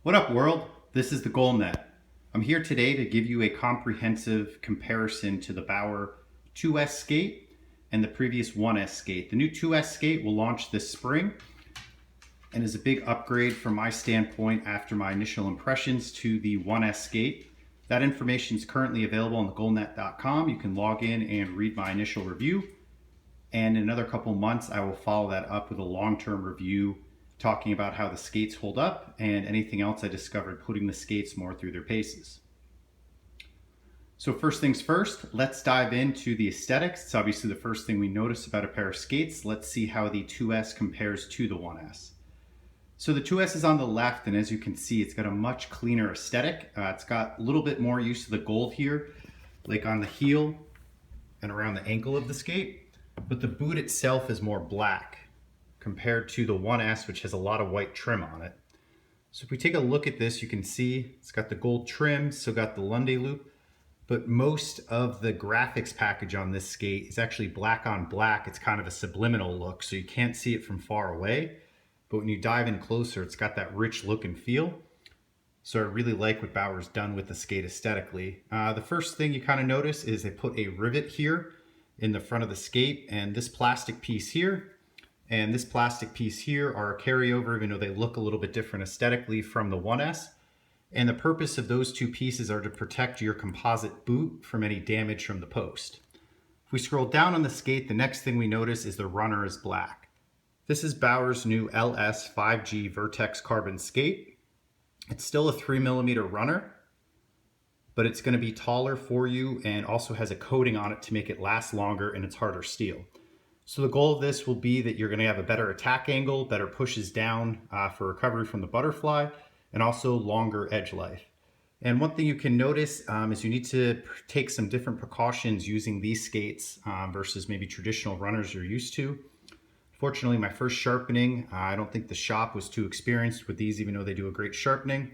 What up, world? This is the GoalNet. I'm here today to give you a comprehensive comparison to the Bauer 2S skate and the previous 1S skate. The new 2S skate will launch this spring and is a big upgrade from my standpoint after my initial impressions to the 1S skate. That information is currently available on thegoalnet.com. You can log in and read my initial review. And in another couple months, I will follow that up with a long-term review talking about how the skates hold up and anything else I discovered putting the skates more through their paces. So first things first, let's dive into the aesthetics. It's obviously the first thing we notice about a pair of skates. Let's see how the 2S compares to the 1S. So the 2S is on the left, and as you can see, it's got a much cleaner aesthetic. It's got a little bit more use of the gold here, like on the heel and around the ankle of the skate, but the boot itself is more black compared to the 1S, which has a lot of white trim on it. So if we take a look at this, you can see it's got the gold trim, still got the Lundy loop, but most of the graphics package on this skate is actually black on black. It's kind of a subliminal look, so you can't see it from far away, but when you dive in closer, it's got that rich look and feel. So I really like what Bauer's done with the skate aesthetically. The first thing you kind of notice is they put a rivet here in the front of the skate, and this plastic piece here and this plastic piece here are a carryover, even though they look a little bit different aesthetically from the 1S. And the purpose of those two pieces are to protect your composite boot from any damage from the post. If we scroll down on the skate, the next thing we notice is the runner is black. This is Bauer's new LS 5G Vertex Carbon skate. It's still a 3mm runner, but it's going to be taller for you and also has a coating on it to make it last longer, and it's harder steel. So the goal of this will be that you're going to have a better attack angle, better pushes down for recovery from the butterfly, and also longer edge life. And one thing you can notice is you need to take some different precautions using these skates versus maybe traditional runners you're used to. Fortunately, my first sharpening, I don't think the shop was too experienced with these, even though they do a great sharpening,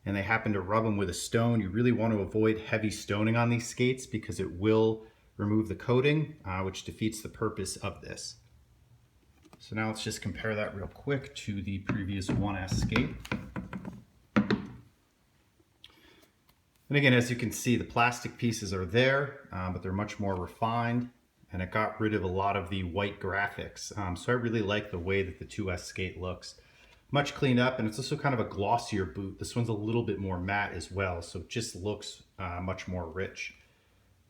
and they happen to rub them with a stone. You really want to avoid heavy stoning on these skates because it will remove the coating, which defeats the purpose of this. So now let's just compare that real quick to the previous 1S skate. And again, as you can see, the plastic pieces are there, but they're much more refined, and it got rid of a lot of the white graphics. So I really like the way that the 2S skate looks. Much cleaned up, and it's also kind of a glossier boot. This one's a little bit more matte as well, so it just looks much more rich.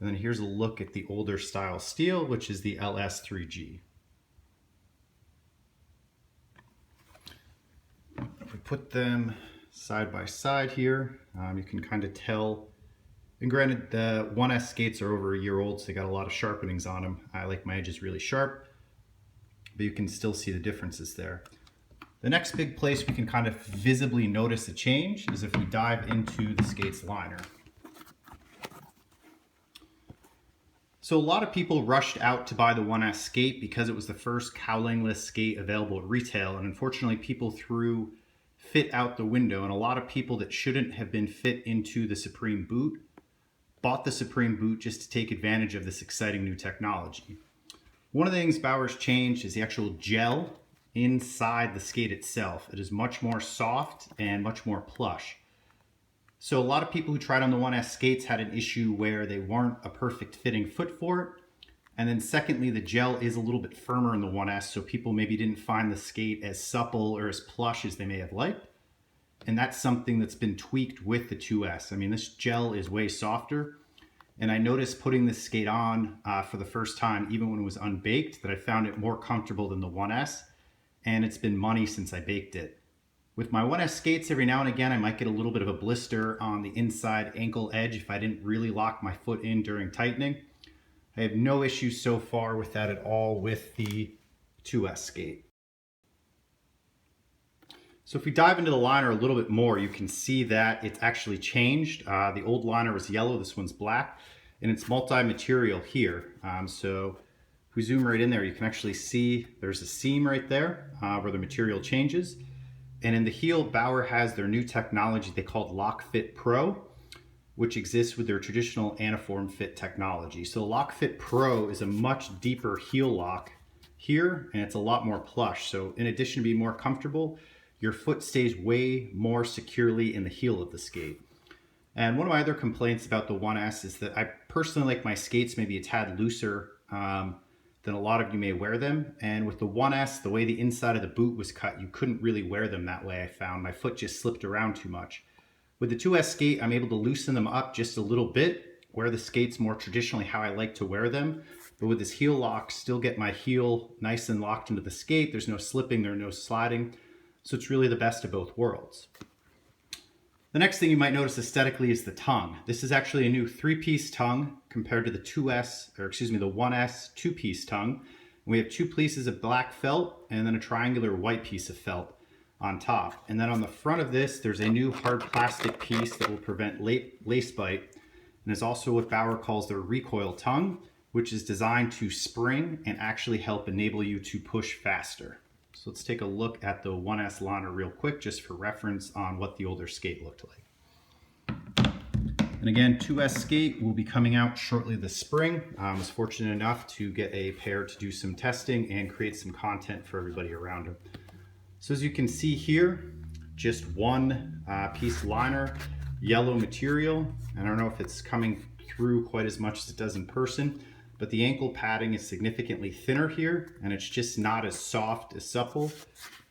And then here's a look at the older style steel, which is the LS3G. If we put them side by side here, you can kind of tell. And granted, the 1S skates are over a year old, so they got a lot of sharpenings on them. I like my edges really sharp, but you can still see the differences there. The next big place we can kind of visibly notice a change is if we dive into the skate's liner. So a lot of people rushed out to buy the 1S skate because it was the first cowlingless skate available at retail, and unfortunately people threw fit out the window, and a lot of people that shouldn't have been fit into the Supreme boot bought the Supreme boot just to take advantage of this exciting new technology. One of the things Bauer's changed is the actual gel inside the skate itself. It is much more soft and much more plush. So a lot of people who tried on the 1S skates had an issue where they weren't a perfect fitting foot for it. And then secondly, the gel is a little bit firmer in the 1S, so people maybe didn't find the skate as supple or as plush as they may have liked. And that's something that's been tweaked with the 2S. I mean, this gel is way softer. And I noticed putting this skate on for the first time, even when it was unbaked, that I found it more comfortable than the 1S. And it's been money since I baked it. With my 1S skates, every now and again, I might get a little bit of a blister on the inside ankle edge if I didn't really lock my foot in during tightening. I have no issues so far with that at all with the 2S skate. So if we dive into the liner a little bit more, you can see that it's actually changed. The old liner was yellow, this one's black, and it's multi-material here. So if we zoom right in there, you can actually see there's a seam right there where the material changes. And in the heel, Bauer has their new technology they called Lock Fit Pro, which exists with their traditional aniform fit technology. So Lock Fit Pro is a much deeper heel lock here, and it's a lot more plush. So in addition to being more comfortable, your foot stays way more securely in the heel of the skate. And one of my other complaints about the 1S is that I personally like my skates maybe a tad looser than a lot of you may wear them. And with the 1S, the way the inside of the boot was cut, you couldn't really wear them that way, I found. My foot just slipped around too much. With the 2S skate, I'm able to loosen them up just a little bit, wear the skates more traditionally how I like to wear them. But with this heel lock, still get my heel nice and locked into the skate. There's no slipping, there's no sliding. So it's really the best of both worlds. The next thing you might notice aesthetically is the tongue. This is actually a new 3-piece tongue compared to the 1S 2-piece tongue. We have 2 pieces of black felt and then a triangular white piece of felt on top. And then on the front of this, there's a new hard plastic piece that will prevent lace bite. And is also what Bauer calls their Recoil Tongue, which is designed to spring and actually help enable you to push faster. So let's take a look at the 1S liner real quick, just for reference on what the older skate looked like. And again, 2S skate will be coming out shortly this spring. I was fortunate enough to get a pair to do some testing and create some content for everybody around them. So as you can see here, just one piece liner, yellow material. I don't know if it's coming through quite as much as it does in person, but the ankle padding is significantly thinner here, and it's just not as soft as supple,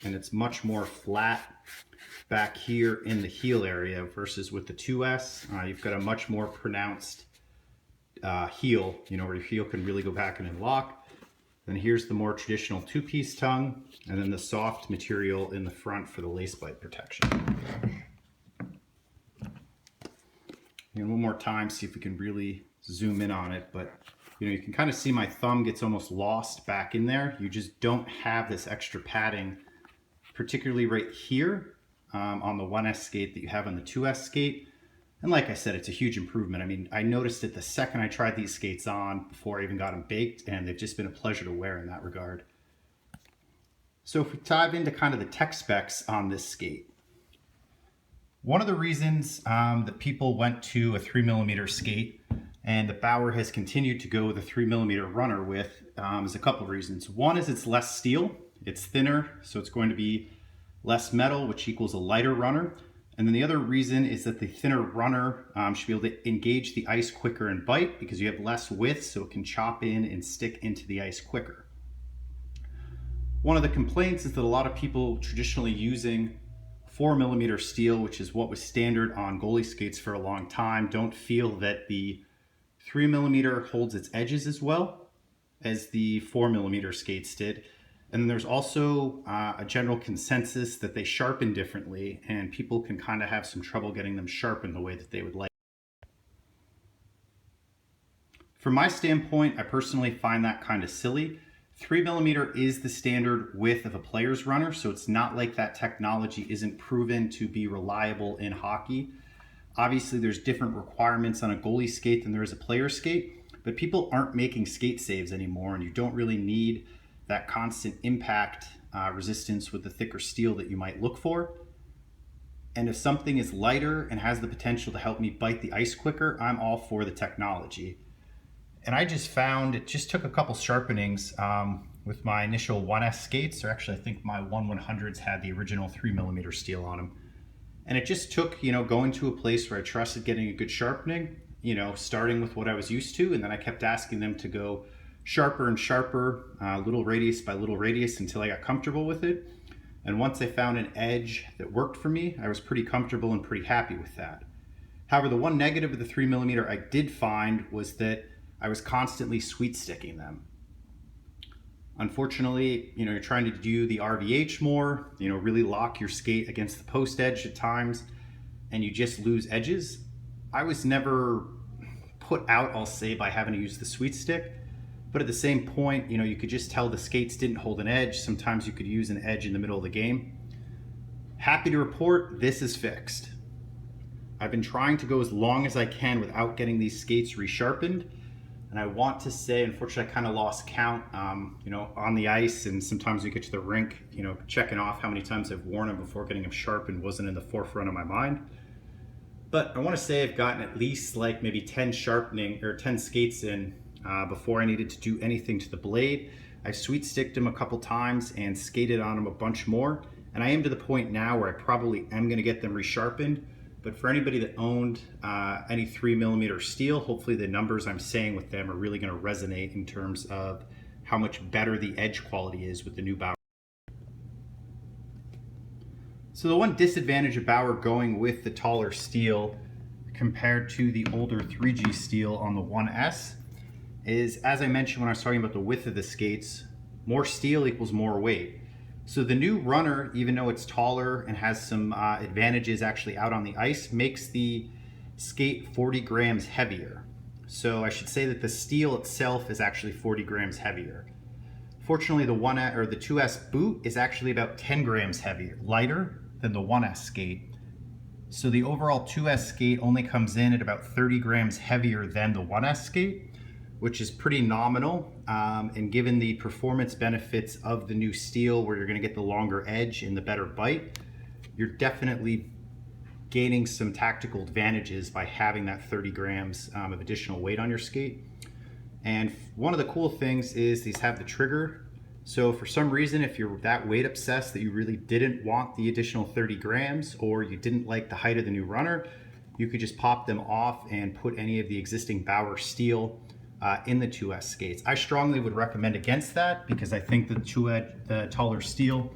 and it's much more flat back here in the heel area versus with the 2S. You've got a much more pronounced heel, where your heel can really go back and lock. Then here's the more traditional 2-piece tongue, and then the soft material in the front for the lace bite protection. And one more time, see if we can really zoom in on it, but you can kind of see my thumb gets almost lost back in there. You just don't have this extra padding, particularly right here on the 1S skate that you have on the 2S skate. And like I said, it's a huge improvement. I mean, I noticed it the second I tried these skates on before I even got them baked, and they've just been a pleasure to wear in that regard. So if we dive into kind of the tech specs on this skate, one of the reasons that people went to a 3mm skate and the Bauer has continued to go with a 3mm runner with is a couple of reasons. One is it's less steel, it's thinner, so it's going to be less metal, which equals a lighter runner. And then the other reason is that the thinner runner should be able to engage the ice quicker and bite because you have less width, so it can chop in and stick into the ice quicker. One of the complaints is that a lot of people traditionally using 4mm steel, which is what was standard on goalie skates for a long time, don't feel that the 3mm holds its edges as well as the 4mm skates did. And then there's also a general consensus that they sharpen differently, and people can kind of have some trouble getting them sharpened the way that they would like. From my standpoint, I personally find that kind of silly. 3mm is the standard width of a player's runner, so it's not like that technology isn't proven to be reliable in hockey. Obviously, there's different requirements on a goalie skate than there is a player skate, but people aren't making skate saves anymore, and you don't really need that constant impact resistance with the thicker steel that you might look for. And if something is lighter and has the potential to help me bite the ice quicker, I'm all for the technology. And I just found it just took a couple sharpenings with my initial 1S skates, or actually I think my 1/100s had the original 3mm steel on them. And it just took, going to a place where I trusted getting a good sharpening, starting with what I was used to, and then I kept asking them to go sharper and sharper, little radius by little radius until I got comfortable with it. And once I found an edge that worked for me, I was pretty comfortable and pretty happy with that. However, the one negative of the 3mm I did find was that I was constantly sweet sticking them. Unfortunately, you're trying to do the RVH more, really lock your skate against the post edge at times, and you just lose edges. I was never put out, I'll say, by having to use the sweet stick, but at the same point, you could just tell the skates didn't hold an edge. Sometimes you could use an edge in the middle of the game. Happy to report, this is fixed. I've been trying to go as long as I can without getting these skates resharpened. And I want to say, unfortunately, I kind of lost count, on the ice, and sometimes we get to the rink, checking off how many times I've worn them before getting them sharpened wasn't in the forefront of my mind. But I want to say I've gotten at least like maybe 10 skates in before I needed to do anything to the blade. I sweet sticked them a couple times and skated on them a bunch more, And I am to the point now where I probably am going to get them resharpened. But for anybody that owned any 3mm steel, hopefully the numbers I'm saying with them are really going to resonate in terms of how much better the edge quality is with the new Bauer. So the one disadvantage of Bauer going with the taller steel compared to the older 3G steel on the 1S is, as I mentioned when I was talking about the width of the skates, more steel equals more weight. So the new runner, even though it's taller and has some advantages actually out on the ice, makes the skate 40 grams heavier. So I should say that the steel itself is actually 40 grams heavier. Fortunately, the 2S boot is actually about 10 grams heavier, lighter than the 1S skate. So the overall 2S skate only comes in at about 30 grams heavier than the 1S skate, which is pretty nominal. And given the performance benefits of the new steel, where you're going to get the longer edge and the better bite, you're definitely gaining some tactical advantages by having that 30 grams of additional weight on your skate. And one of the cool things is these have the trigger. So for some reason, if you're that weight obsessed that you really didn't want the additional 30 grams, or you didn't like the height of the new runner, you could just pop them off and put any of the existing Bauer steel in the 2S skates. I strongly would recommend against that, because I think the taller steel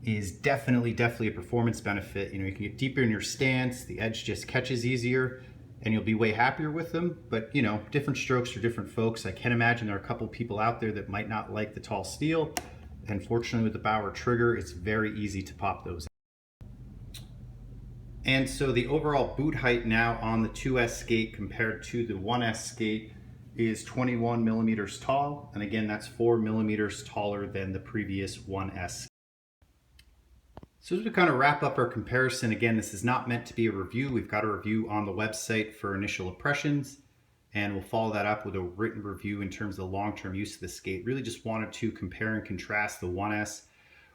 is definitely a performance benefit. You know, you can get deeper in your stance, the edge just catches easier, and you'll be way happier with them. But you know, different strokes for different folks. I can imagine there are a couple people out there that might not like the tall steel, and fortunately with the Bauer trigger, it's very easy to pop those. And so the overall boot height now on the 2S skate compared to the 1S skate is 21 millimeters tall, and again, that's 4 millimeters taller than the previous 1S. So as we kind of wrap up our comparison, again, this is not meant to be a review. We've got a review on the website for initial impressions, and we'll follow that up with a written review in terms of the long-term use of the skate. Really just wanted to compare and contrast the 1S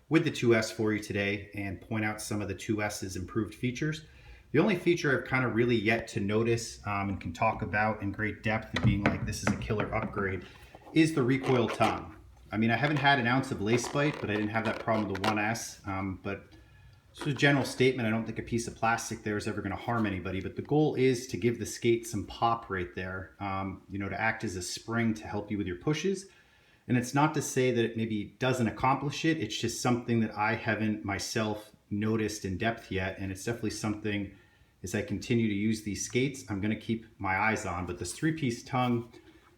with the 2S for you today and point out some of the 2S's improved features. The only feature I've kind of really yet to notice and can talk about in great depth, being like this is a killer upgrade, is the Recoil Tongue. I mean, I haven't had an ounce of lace bite, but I didn't have that problem with the 1S. But just a general statement, I don't think a piece of plastic there is ever going to harm anybody. But the goal is to give the skate some pop right there, you know, to act as a spring to help you with your pushes. And it's not to say that it maybe doesn't accomplish it. It's just something that I haven't myself noticed in depth yet. And it's definitely something, as I continue to use these skates, I'm going to keep my eyes on. But this 3-piece tongue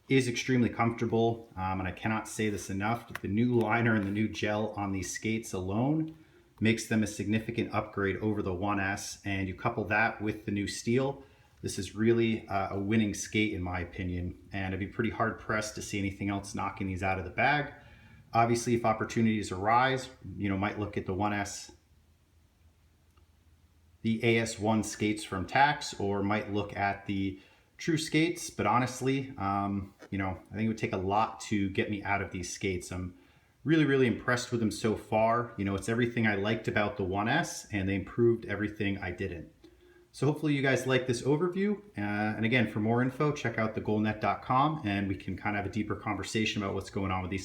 is extremely comfortable, and I cannot say this enough. The new liner and the new gel on these skates alone makes them a significant upgrade over the 1S, and you couple that with the new steel, this is really a winning skate in my opinion, and I'd be pretty hard pressed to see anything else knocking these out of the bag. Obviously, if opportunities arise, you know, might look at the 1S, the AS1 skates from Tax, or might look at the True skates, but honestly, you know, I think it would take a lot to get me out of these skates. I'm really impressed with them so far. You know, it's everything I liked about the 1S, and they improved everything I didn't. So hopefully you guys like this overview. And again, for more info, check out thegoalnet.com, and we can kind of have a deeper conversation about what's going on with these